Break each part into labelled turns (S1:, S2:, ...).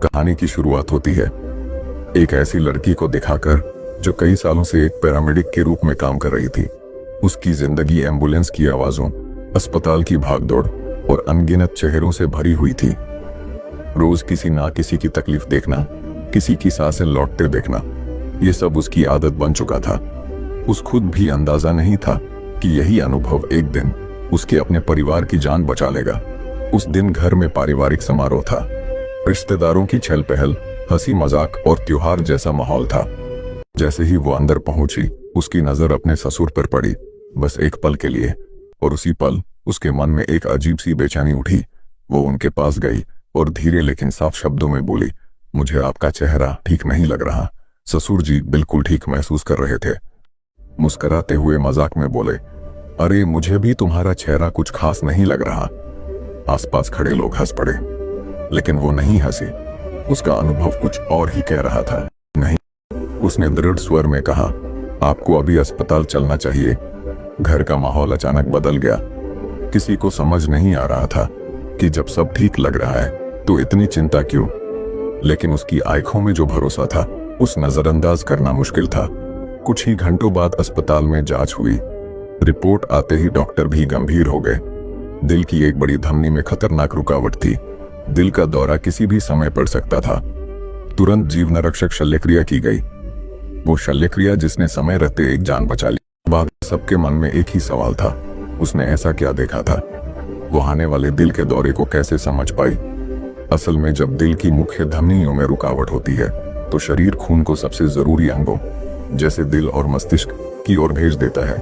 S1: कहानी की शुरुआत होती है एक ऐसी लड़की को दिखाकर जो कई सालों से एक पैरामेडिक के रूप में काम कर रही थी। उसकी जिंदगी एम्बुलेंस की आवाजों, अस्पताल की भागदौड़ और अनगिनत चेहरों से भरी हुई थी। रोज किसी ना किसी की तकलीफ देखना, किसी की सांसें लौटते देखना, ये सब उसकी आदत बन चुका था। उस खुद भी अंदाजा नहीं था कि यही अनुभव एक दिन उसके अपने परिवार की जान बचा लेगा। उस दिन घर में पारिवारिक समारोह था। रिश्तेदारों की छल पहल, हंसी मजाक और त्योहार जैसा माहौल था। जैसे ही वो अंदर पहुंची, उसकी नजर अपने ससुर पर पड़ी, बस एक पल के लिए। और उसी पल उसके मन में एक अजीब सी बेचैनी उठी। वो उनके पास गई और धीरे लेकिन साफ शब्दों में बोली, मुझे आपका चेहरा ठीक नहीं लग रहा। ससुर जी बिल्कुल ठीक महसूस कर रहे थे। मुस्कुराते हुए मजाक में बोले, अरे मुझे भी तुम्हारा चेहरा कुछ खास नहीं लग रहा। आसपास खड़े लोग हंस पड़े, लेकिन वो नहीं हंसी। उसका अनुभव कुछ और ही कह रहा था। नहीं, उसने दृढ़ स्वर में कहा, आपको अभी अस्पताल चलना चाहिए। घर का माहौल अचानक बदल गया। किसी को समझ नहीं आ रहा था कि जब सब ठीक लग रहा है तो इतनी चिंता क्यों। लेकिन उसकी आंखों में जो भरोसा था, उस नजरअंदाज करना मुश्किल था। कुछ ही घंटों बाद अस्पताल में जांच हुई। रिपोर्ट आते ही डॉक्टर भी गंभीर हो गए। दिल की एक बड़ी धमनी में खतरनाक रुकावट थी। दिल का दौरा किसी भी समय पड़ सकता था। तुरंत जीवनरक्षक शल्यक्रिया की गई, वो शल्यक्रिया जिसने समय रहते एक जान बचा ली। बाद सबके मन में एक ही सवाल था, उसने ऐसा क्या देखा था? वो आने वाले दिल के दौरे को कैसे समझ पाई? असल में जब दिल की मुख्य धमनियों में रुकावट होती है तो शरीर खून को सबसे जरूरी अंगों जैसे दिल और मस्तिष्क की ओर भेज देता है।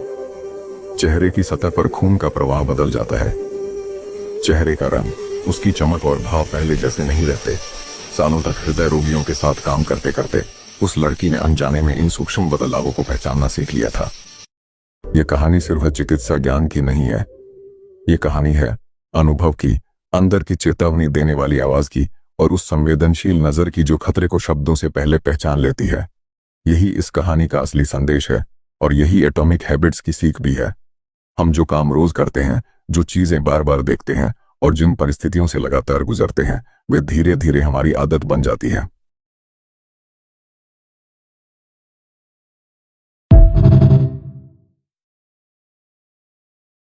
S1: चेहरे की सतह पर खून का प्रवाह बदल जाता है। चेहरे का रंग, उसकी चमक और भाव पहले जैसे नहीं रहते। सालों तक हृदय रोगियों के साथ काम करते करते उस लड़की ने अनजाने में इन सूक्ष्म बदलावों को पहचानना सीख लिया था। यह कहानी सिर्फ चिकित्सा ज्ञान की नहीं है, ये कहानी है अनुभव की, अंदर की चेतावनी देने वाली आवाज की, और उस संवेदनशील नजर की जो खतरे को शब्दों से पहले पहचान लेती है। यही इस कहानी का असली संदेश है, और यही एटॉमिक हैबिट्स की सीख भी है। हम जो काम रोज करते हैं, जो चीजें बार बार देखते हैं और जिन परिस्थितियों से लगातार गुजरते हैं, वे धीरे धीरे हमारी आदत बन जाती है।